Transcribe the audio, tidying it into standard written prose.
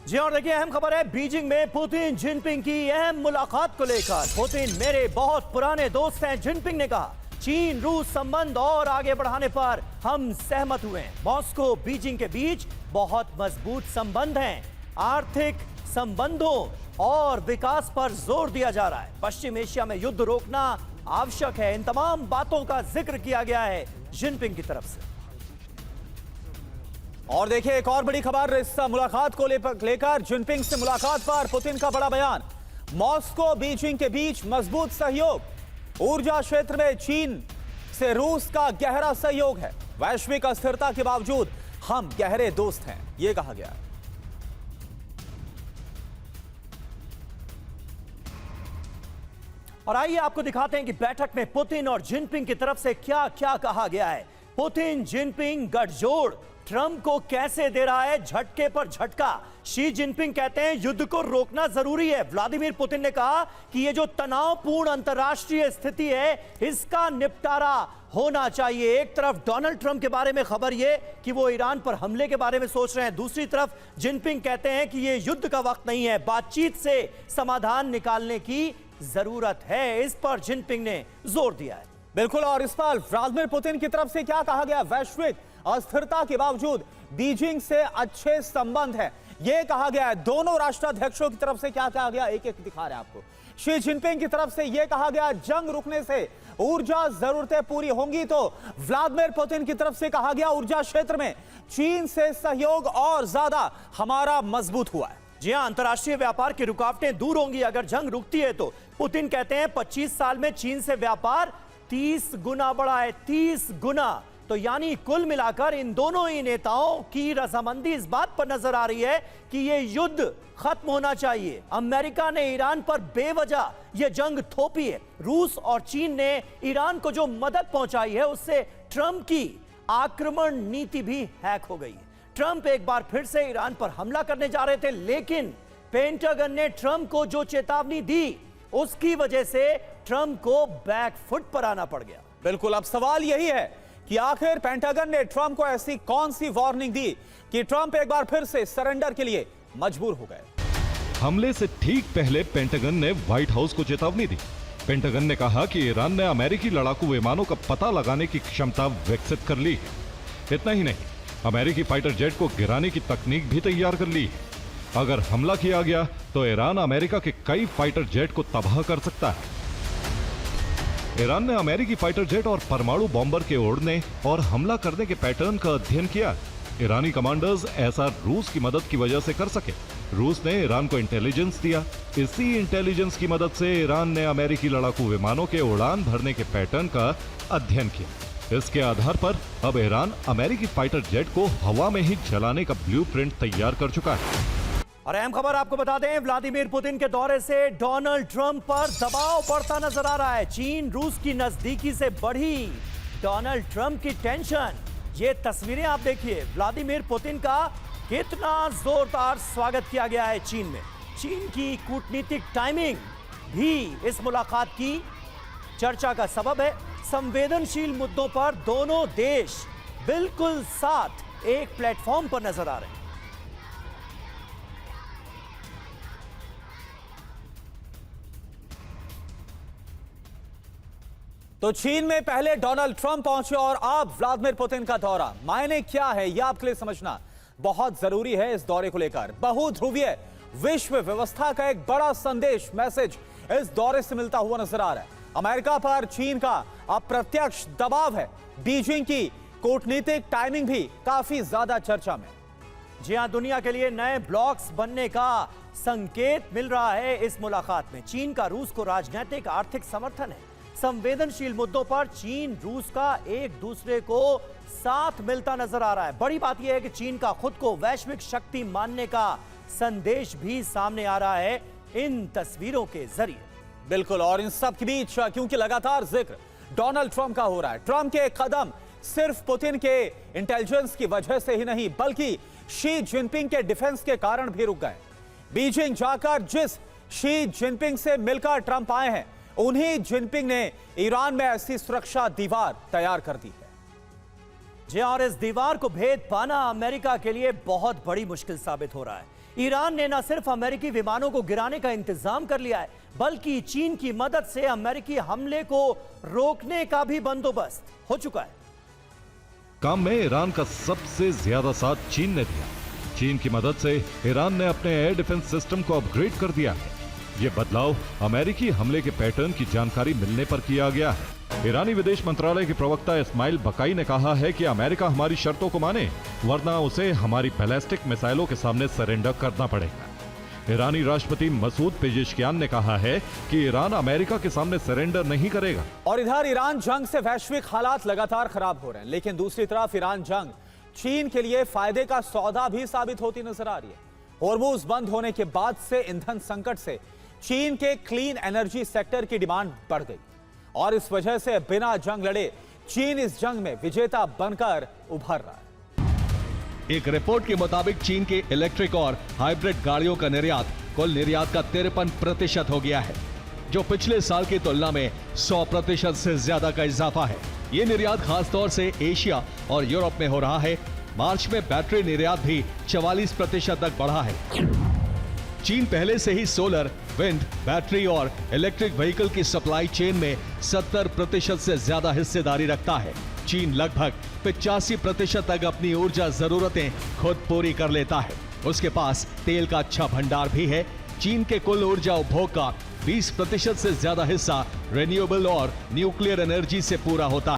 जी और देखिए अहम खबर है बीजिंग में पुतिन जिनपिंग की अहम मुलाकात को लेकर। पुतिन मेरे बहुत पुराने दोस्त हैं, जिनपिंग ने कहा। चीन रूस संबंध और आगे बढ़ाने पर हम सहमत हुए हैं। मॉस्को बीजिंग के बीच बहुत मजबूत संबंध हैं। आर्थिक संबंधों और विकास पर जोर दिया जा रहा है। पश्चिम एशिया में युद्ध रोकना आवश्यक है। इन तमाम बातों का जिक्र किया गया है जिनपिंग की तरफ से। और देखिए एक और बड़ी खबर इस मुलाकात को लेकर जिनपिंग से मुलाकात पर पुतिन का बड़ा बयान। मॉस्को बीजिंग के बीच मजबूत सहयोग। ऊर्जा क्षेत्र में चीन से रूस का गहरा सहयोग है। वैश्विक अस्थिरता के बावजूद हम गहरे दोस्त हैं, यह कहा गया। और आइए आपको दिखाते हैं कि बैठक में पुतिन और जिनपिंग की तरफ से क्या क्या कहा गया है। पुतिन जिनपिंग गठजोड़ ट्रंप को कैसे दे रहा है झटके पर झटका। शी जिनपिंग कहते हैं युद्ध को रोकना जरूरी है। व्लादिमीर पुतिन ने कहा कि यह जो तनावपूर्ण अंतर्राष्ट्रीय स्थिति है इसका निपटारा होना चाहिए। एक तरफ डोनाल्ड ट्रंप के बारे में खबर यह कि वो ईरान पर हमले के बारे में सोच रहे हैं, दूसरी तरफ जिनपिंग कहते हैं कि यह युद्ध का वक्त नहीं है, बातचीत से समाधान निकालने की जरूरत है। इस पर जिनपिंग ने जोर दिया है। बिल्कुल, और इस पर व्लादिमीर पुतिन की तरफ से क्या कहा गया। वैश्विक अस्थिरता के बावजूद बीजिंग से अच्छे संबंध हैं, यह कहा गया है। दोनों राष्ट्राध्यक्षों की तरफ से क्या कहा गया, एक एक दिखा रहे हैं आपको। शी जिनपिंग की तरफ से यह कहा गया जंग रुकने से ऊर्जा जरूरतें पूरी होंगी, तो व्लादिमीर पुतिन की तरफ से कहा गया ऊर्जा क्षेत्र में चीन से सहयोग और ज्यादा हमारा मजबूत हुआ है। जी हां, अंतर्राष्ट्रीय व्यापार की रुकावटें दूर होंगी अगर जंग रुकती है तो। पुतिन कहते हैं 25 साल में चीन से व्यापार 30 गुना बढ़ा है, 30 गुना। तो यानी कुल मिलाकर इन दोनों ही नेताओं की रजामंदी इस बात पर नजर आ रही है कि यह युद्ध खत्म होना चाहिए। अमेरिका ने ईरान पर बेवजह यह जंग थोपी है। रूस और चीन ने ईरान को जो मदद पहुंचाई है उससे ट्रंप की आक्रमण नीति भी हैक हो गई है। ट्रंप एक बार फिर से ईरान पर हमला करने जा रहे थे, लेकिन पेंटागन ने ट्रंप को जो चेतावनी दी उसकी वजह से ट्रंप को बैकफुट पर आना पड़ गया। बिल्कुल, अब सवाल यही है कि आखिर पेंटागन ने ट्रंप को ऐसी कौन सी वार्निंग दी कि ट्रंप एक बार फिर से सरेंडर के लिए मजबूर हो गए। हमले से ठीक पहले पेंटागन ने व्हाइट हाउस को चेतावनी दी। पेंटागन ने कहा कि ईरान ने अमेरिकी लड़ाकू विमानों का पता लगाने की क्षमता विकसित कर ली है। इतना ही नहीं, अमेरिकी फाइटर जेट को गिराने की तकनीक भी तैयार कर ली है। अगर हमला किया गया तो ईरान अमेरिका के कई फाइटर जेट को तबाह कर सकता है। ईरान ने अमेरिकी फाइटर जेट और परमाणु बॉम्बर के उड़ने और हमला करने के पैटर्न का अध्ययन किया। ईरानी कमांडर्स ऐसा रूस की मदद की वजह से कर सके। रूस ने ईरान को इंटेलिजेंस दिया। इसी इंटेलिजेंस की मदद से ईरान ने अमेरिकी लड़ाकू विमानों के उड़ान भरने के पैटर्न का अध्ययन किया। इसके आधार पर अब ईरान अमेरिकी फाइटर जेट को हवा में ही जलाने का ब्लूप्रिंट तैयार कर चुका है। और अहम खबर आपको बता दें, व्लादिमीर पुतिन के दौरे से डोनाल्ड ट्रंप पर दबाव बढ़ता नजर आ रहा है। चीन रूस की नजदीकी से बढ़ी डोनाल्ड ट्रंप की टेंशन। ये तस्वीरें आप देखिए, व्लादिमीर पुतिन का कितना जोरदार स्वागत किया गया है चीन में। चीन की कूटनीतिक टाइमिंग भी इस मुलाकात की चर्चा का सबब है। संवेदनशील मुद्दों पर दोनों देश बिल्कुल साथ एक प्लेटफॉर्म पर नजर आ रहे हैं। तो चीन में पहले डोनाल्ड ट्रंप पहुंचे और अब व्लादिमीर पुतिन का दौरा। मायने क्या है यह आपके लिए समझना बहुत जरूरी है। इस दौरे को लेकर बहुध्रुवीय विश्व व्यवस्था का एक बड़ा संदेश, मैसेज इस दौरे से मिलता हुआ नजर आ रहा है। अमेरिका पर चीन का अप्रत्यक्ष दबाव है। बीजिंग की कूटनीतिक टाइमिंग भी काफी ज्यादा चर्चा में। जी हां, दुनिया के लिए नए ब्लॉक्स बनने का संकेत मिल रहा है इस मुलाकात में। चीन का रूस को राजनीतिक आर्थिक समर्थन है। संवेदनशील मुद्दों पर चीन रूस का एक दूसरे को साथ मिलता नजर आ रहा है। बड़ी बात यह है कि चीन का खुद को वैश्विक शक्ति मानने का संदेश भी सामने आ रहा है इन तस्वीरों के जरिए। बिल्कुल, और इन सब के बीच क्योंकि लगातार जिक्र डोनाल्ड ट्रंप का हो रहा है, ट्रंप के कदम सिर्फ पुतिन के इंटेलिजेंस की वजह से ही नहीं बल्कि शी जिनपिंग के डिफेंस के कारण भी रुक गए। बीजिंग जाकर जिस शी जिनपिंग से मिलकर ट्रंप आए हैं, उन्हीं जिनपिंग ने ईरान में ऐसी सुरक्षा दीवार तैयार कर दी है। जी और इस दीवार को भेद पाना अमेरिका के लिए बहुत बड़ी मुश्किल साबित हो रहा है। ईरान ने न सिर्फ अमेरिकी विमानों को गिराने का इंतजाम कर लिया है, बल्कि चीन की मदद से अमेरिकी हमले को रोकने का भी बंदोबस्त हो चुका है। काम में ईरान का सबसे ज्यादा साथ चीन ने दिया। चीन की मदद से ईरान ने अपने एयर डिफेंस सिस्टम को अपग्रेड कर दिया है। यह बदलाव अमेरिकी हमले के पैटर्न की जानकारी मिलने पर किया गया है। ईरानी विदेश मंत्रालय के प्रवक्ता इस्माइल बकाई ने कहा है कि अमेरिका हमारी शर्तों को माने, वरना उसे हमारी बैलिस्टिक मिसाइलों के सामने सरेंडर करना पड़ेगा। ईरानी राष्ट्रपति मसूद पेजेशकियान ने कहा है कि ईरान अमेरिका के सामने सरेंडर नहीं करेगा। और इधर ईरान जंग से वैश्विक हालात लगातार खराब हो रहे हैं, लेकिन दूसरी तरफ ईरान जंग चीन के लिए फायदे का सौदा भी साबित होती नजर आ रही है। होर्मुज बंद होने के बाद से ईंधन संकट से चीन के क्लीन एनर्जी सेक्टर की डिमांड बढ़ गई और इस वजह से बिना जंग लड़े चीन इस जंग में विजेता बनकर उभर रहा है। एक रिपोर्ट के मुताबिक चीन के इलेक्ट्रिक और हाइब्रिड गाड़ियों का निर्यात कुल निर्यात का 53% हो गया है, जो पिछले साल की तुलना में 100% से ज्यादा का इजाफा है। ये निर्यात खासतौर से एशिया और यूरोप में हो रहा है। मार्च में बैटरी निर्यात भी 44% तक बढ़ा है। चीन पहले से ही सोलर, विंड, बैटरी और इलेक्ट्रिक व्हीकल की सप्लाई चेन में 70% से ज्यादा हिस्सेदारी रखता है। चीन लगभग 85% तक अपनी ऊर्जा जरूरतें खुद पूरी कर लेता है। उसके पास तेल का अच्छा भंडार भी है। चीन के कुल ऊर्जा उपभोग का 20% से ज्यादा हिस्सा रिन्यूएबल और न्यूक्लियर एनर्जी से पूरा होता है।